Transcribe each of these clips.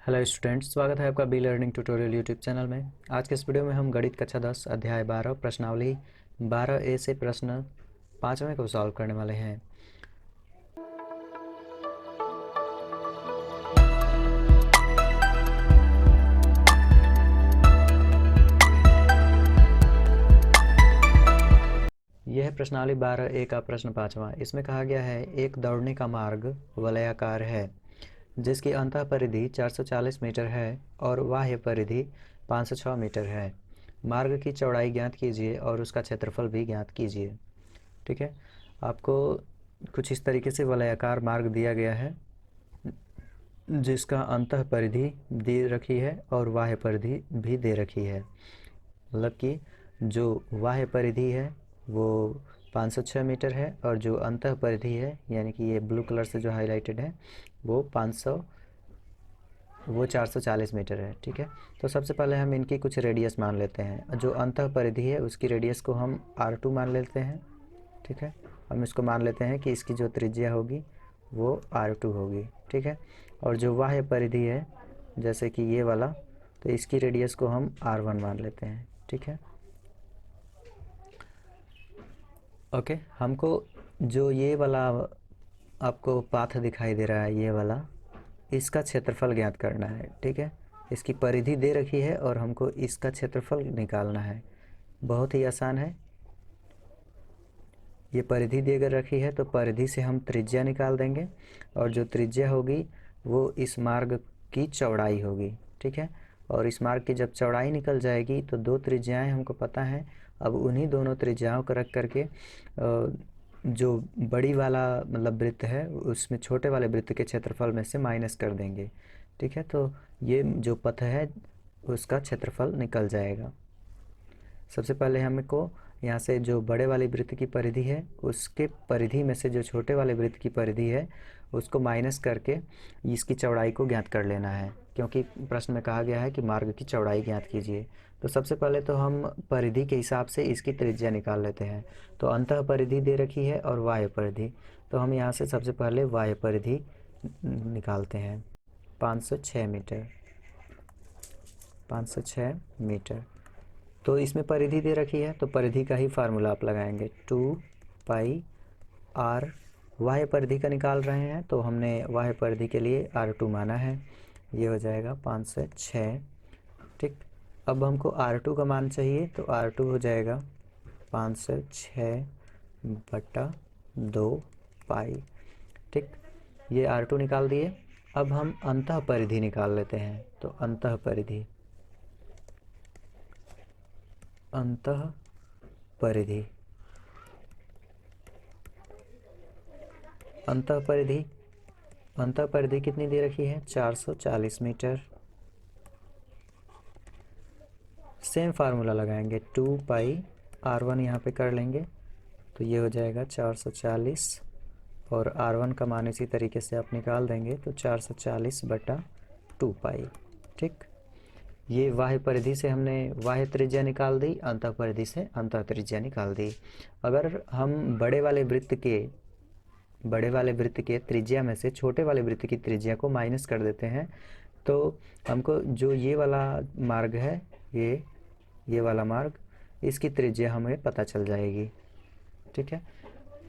Hello students, स्वागत है आपका be learning tutorial YouTube channel में। आज के इस वीडियो में हम गणित कक्षा 10 अध्याय 12 प्रश्नावली 12A से प्रश्न 5वें को सॉल्व करने वाले हैं। यह है प्रश्नावली 12A का प्रश्न 5वां। इसमें कहा गया है एक दौड़ने का मार्ग वलयाकार है जिसकी अंतः परिधि 440 मीटर है और बाह्य परिधि 506 मीटर है। मार्ग की चौड़ाई ज्ञात कीजिए और उसका क्षेत्रफल भी ज्ञात कीजिए। ठीक है, आपको कुछ इस तरीके से वलयाकार मार्ग दिया गया है जिसका अंतः परिधि दे रखी है और बाह्य परिधि भी दे रखी है। मतलब कि जो बाह्य परिधि है वो 506 मीटर है और जो अंतः परिधि है यानी कि ये ब्लू कलर से जो हाईलाइटेड है वो 440 मीटर है। ठीक है, तो सबसे पहले हम इनकी कुछ रेडियस मान लेते हैं। जो अंतः परिधि है उसकी रेडियस को हम R2 मान लेते हैं। ठीक है, हम इसको मान लेते हैं कि इसकी जो त्रिज्या होगी वो R2 होगी। ठीक है, और जो बाह्य परिधि है जैसे कि ये वाला, तो इसकी रेडियस को हम R1 मान लेते हैं। ठीक है, ओके। हमको जो ये वाला आपको पाथ दिखाई दे रहा है, ये वाला, इसका क्षेत्रफल ज्ञात करना है। ठीक है, इसकी परिधि दे रखी है और हमको इसका क्षेत्रफल निकालना है। बहुत ही आसान है। ये परिधि देकर रखी है तो परिधि से हम त्रिज्या निकाल देंगे और जो त्रिज्या होगी वो इस मार्ग की चौड़ाई होगी। ठीक है, और इस मार्ग की जब चौड़ाई निकल जाएगी तो दो त्रिज्याएं हमको पता है। अब उन्हीं दोनों त्रिज्याओं को रख करके जो बड़ी वाला मतलब वृत्त है उसमें छोटे वाले वृत्त के क्षेत्रफल में से माइनस कर देंगे। ठीक है, तो ये जो पथ है उसका क्षेत्रफल निकल जाएगा। सबसे पहले हमको यहाँ से जो बड़े वाले वृत्त की परिधि है उसके परिधि में से जो छोटे वाले वृत्त की परिधि है उसको माइनस करके इसकी चौड़ाई को ज्ञात कर लेना है, क्योंकि प्रश्न में कहा गया है कि मार्ग की चौड़ाई ज्ञात कीजिए। तो सबसे पहले तो हम परिधि के हिसाब से इसकी त्रिज्या निकाल लेते हैं। तो अंतः परिधि दे रखी है और बाह्य परिधि, तो हम यहाँ से सबसे पहले बाह्य परिधि निकालते हैं। 506 मीटर, 506 मीटर। तो इसमें परिधि दे रखी है तो परिधि का ही फार्मूला आप लगाएंगे, 2πr। बाह्य परिधि का निकाल रहे हैं तो हमने बाह्य परिधि के लिए R2 माना है। ये हो जाएगा 506। ठीक, अब हमको R2 का मान चाहिए तो R2 हो जाएगा 506/2π। ठीक, ये R2 निकाल दिए। अब हम अंतः परिधि निकाल लेते हैं। तो अंतः परिधि, अंतः परिधि, अंतः परिधि, अंतः परिधि कितनी दे रखी है? 440 मीटर। सेम फार्मूला लगाएंगे, 2πr1 यहाँ पे कर लेंगे तो ये हो जाएगा 440 और R1 का मान इसी तरीके से आप निकाल देंगे तो 440/2π। ठीक, ये बाह्य परिधि से हमने बाह्य त्रिज्या निकाल दी, अंतः परिधि से अंतः त्रिज्या निकाल दी। अगर हम बड़े वाले वृत्त के त्रिज्या में से छोटे वाले वृत्त की त्रिज्या को माइनस कर देते हैं तो हमको जो ये वाला मार्ग है, ये वाला मार्ग, इसकी त्रिज्या हमें पता चल जाएगी। ठीक है,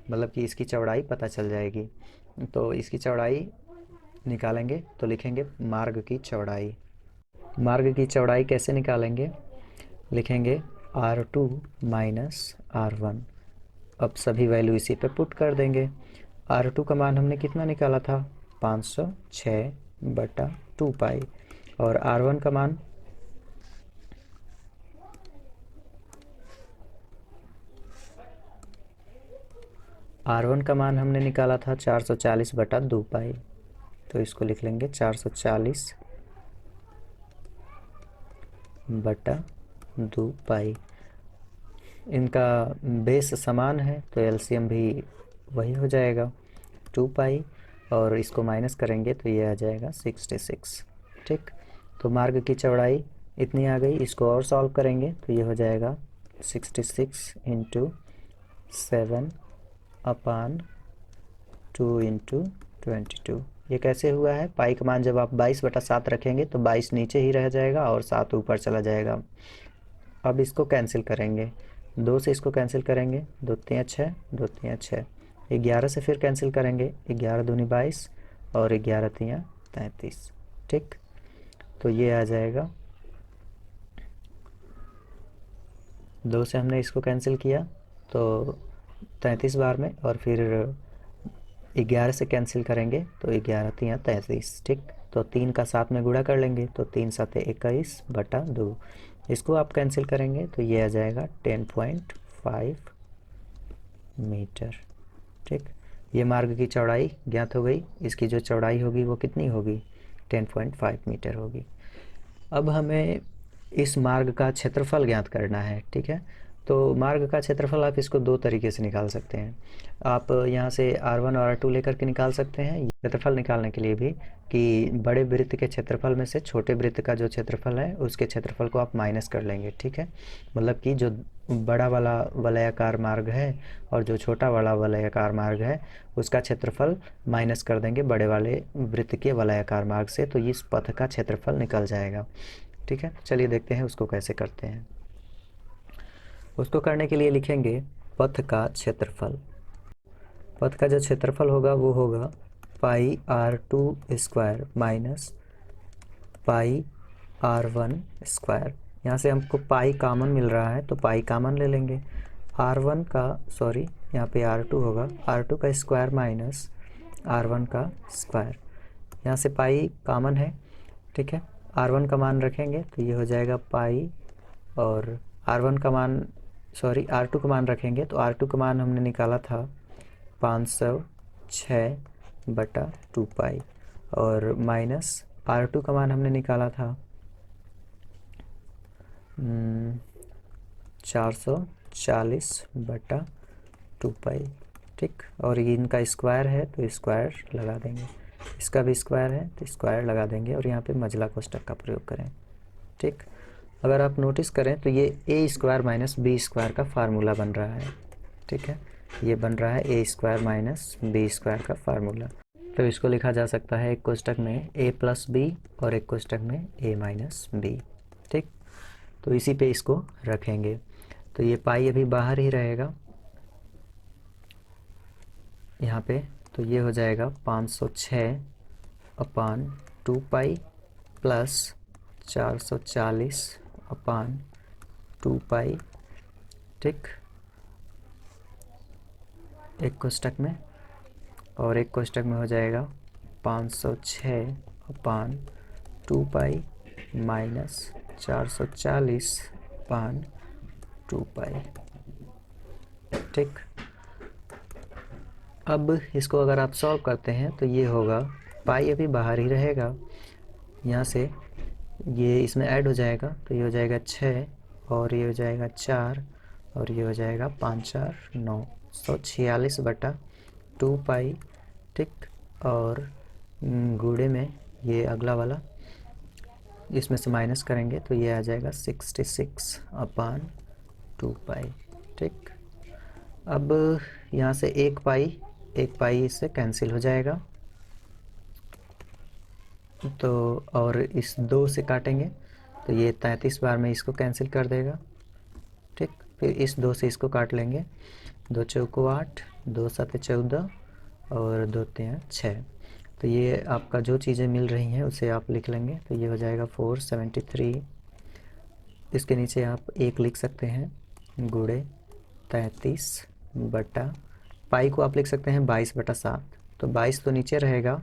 मतलब कि इसकी चौड़ाई पता चल जाएगी। तो इसकी चौड़ाई निकालेंगे तो लिखेंगे मार्ग की चौड़ाई। मार्ग की चौड़ाई कैसे निकालेंगे? लिखेंगे R2 माइनस R1। अब सभी वैल्यू इसी पे पुट कर देंगे। R2 का मान हमने कितना निकाला था? 506/2π। और R1 का मान हमने निकाला था 440/2π। तो इसको लिख लेंगे 440/2π। इनका बेस समान है तो एलसीएम भी वही हो जाएगा 2π, और इसको माइनस करेंगे तो ये आ जाएगा 66। ठीक, तो मार्ग की चौड़ाई इतनी आ गई। इसको और सॉल्व करेंगे तो ये हो जाएगा 66 × 7/2 × 22। ये कैसे हुआ है? पाई का मान जब आप 22/7 रखेंगे तो 22 नीचे ही रह जाएगा और 7 ऊपर चला जाएगा। अब इसको कैंसिल करेंगे, 2 से इसको कैंसिल करेंगे, 2 तियाँ 6, 2 तियाँ 6, 11 से फिर कैंसिल करेंगे, 11 दूनी 22 और 11 तियाँ 33। ठीक, तो ये आ जाएगा, 2 से हमने इसको कैंसिल किया तो 33 बार में, और फिर 11 से कैंसिल करेंगे तो 11 तियाँ 33। ठीक, तो 3 का 7 में गुणा कर लेंगे तो 3 7 21/2। इसको आप कैंसिल करेंगे तो ये आ जाएगा 10.5 मीटर। ठीक, ये मार्ग की चौड़ाई ज्ञात हो गई। इसकी जो चौड़ाई होगी वो कितनी होगी? 10.5 मीटर होगी। अब हमें इस मार्ग का क्षेत्रफल ज्ञात करना है। ठीक है, तो मार्ग का क्षेत्रफल आप इसको 2 तरीके से निकाल सकते हैं। आप यहाँ से R1 और R2 लेकर के निकाल सकते हैं। क्षेत्रफल निकालने के लिए भी कि बड़े वृत्त के क्षेत्रफल में से छोटे वृत्त का जो क्षेत्रफल है उसके क्षेत्रफल को आप माइनस कर लेंगे। ठीक है, मतलब कि जो बड़ा वाला वलयाकार मार्ग है और जो छोटा वाला वलयाकार मार्ग है उसका क्षेत्रफल माइनस कर देंगे बड़े वाले वृत्त के वलयाकार मार्ग से, तो इस पथ का क्षेत्रफल निकल जाएगा। ठीक है, चलिए देखते हैं उसको कैसे करते हैं। उसको करने के लिए लिखेंगे पथ का क्षेत्रफल। पथ का जो क्षेत्रफल होगा वो होगा पाई R2² minus pi R1 square. यहाँ से हमको पाई कामन मिल रहा है तो पाई कामन ले लेंगे। R1 का सॉरी यहाँ पे R2 होगा, R2 का स्क्वायर माइनस R1 का स्क्वायर। यहाँ से पाई कामन है। ठीक है, R1 का मान रखेंगे तो ये हो जाएगा पाई, और R1 का मान सॉरी R2 का मान रखेंगे तो R2 का मान हमने निकाला था 506/2 पाई, और माइनस R2 का मान हमने निकाला था 440/2 पाई। ठीक, और ये इनका स्क्वायर है तो स्क्वायर लगा देंगे, इसका भी स्क्वायर है तो स्क्वायर लगा देंगे, और यहाँ पे मझला कोष्ठक का प्रयोग करें। ठीक, अगर आप नोटिस करें तो ये A² माइनस B² का फार्मूला बन रहा है। ठीक है, ये बन रहा है A² माइनस B² का फार्मूला। तो इसको लिखा जा सकता है एक कोष्ठक में A प्लस B और एक कोष्ठक में A माइनस B। ठीक, तो इसी पे इसको रखेंगे तो ये पाई अभी बाहर ही रहेगा यहाँ पे, तो ये हो जाएगा 506/2 पाई प्लस 440/2 पाई। ठीक, एक कोष्ठक में, और एक कोष्ठक में हो जाएगा 506/2 पाई माइनस 440/2 पाई। ठीक, अब इसको अगर आप सॉल्व करते हैं तो ये होगा, पाई अभी बाहर ही रहेगा, यहाँ से ये इसमें ऐड हो जाएगा तो ये हो जाएगा 6, और ये हो जाएगा 4, और ये हो जाएगा 5 4 9, 146/2 पाई। ठीक, और गुणे में ये अगला वाला इसमें से माइनस करेंगे तो ये आ जाएगा 66/2 पाई। ठीक, अब यहाँ से एक पाई इससे कैंसिल हो जाएगा, तो और इस 2 से काटेंगे तो ये 33 बार में इसको कैंसिल कर देगा। ठीक, फिर इस 2 से इसको काट लेंगे, 2 चौको 8, 2 7 14 और 2 3 6। तो ये आपका जो चीज़ें मिल रही हैं उसे आप लिख लेंगे तो ये हो जाएगा 473। इसके नीचे आप 1 लिख सकते हैं गुणे 33 बटा पाई को आप लिख सकते हैं 22/7, तो 22 तो नीचे रहेगा,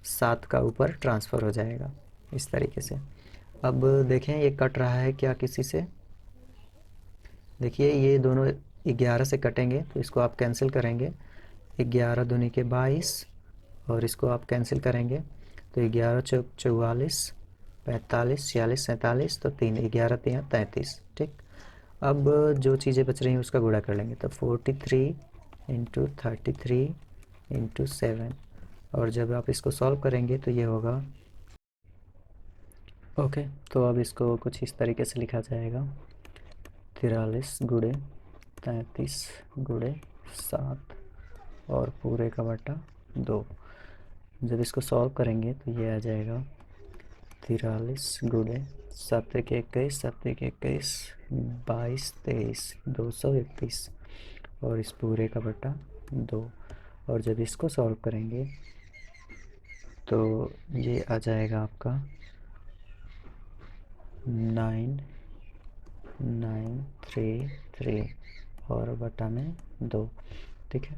7 का ऊपर ट्रांसफ़र हो जाएगा इस तरीके से। अब देखें ये कट रहा है क्या किसी से? देखिए ये दोनों 11 से कटेंगे तो इसको आप कैंसिल करेंगे, 11 दूनी के 22, और इसको आप कैंसिल करेंगे तो 11 चौक 44, 45 46 47, तो 3 11 3 33। ठीक, अब जो चीज़ें बच रही हैं उसका गुणा कर लेंगे तो 43 × 33 × 7, और जब आप इसको सॉल्व करेंगे तो ये होगा ओके। तो अब इसको कुछ इस तरीके से लिखा जाएगा 43 × 33 × 7 और पूरे का बटा 2। जब इसको सॉल्व करेंगे तो ये आ जाएगा 43 गुणे 7 के 21, 7 के 21, 22, 23, 231 और इस पूरे का बटा 2। और जब इसको सॉल्व करेंगे तो ये आ जाएगा आपका 9933 और बटा में 2, ठीक है।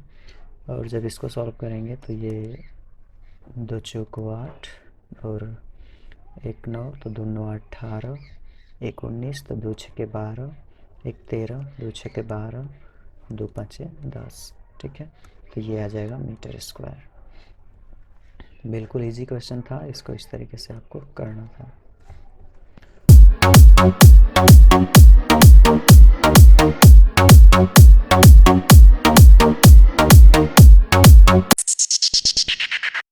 और जब इसको सॉल्व करेंगे तो ये 2 चौक 8 और 1 9 तो 2 9 18, 1 19 तो 2 6 के 12, 1 13, 2 6 के 12, 2 5 10, ठीक है। तो ये आ जाएगा मीटर स्क्वायर। बिल्कुल इजी क्वेश्चन था, इसको इस तरीके से आपको करना था।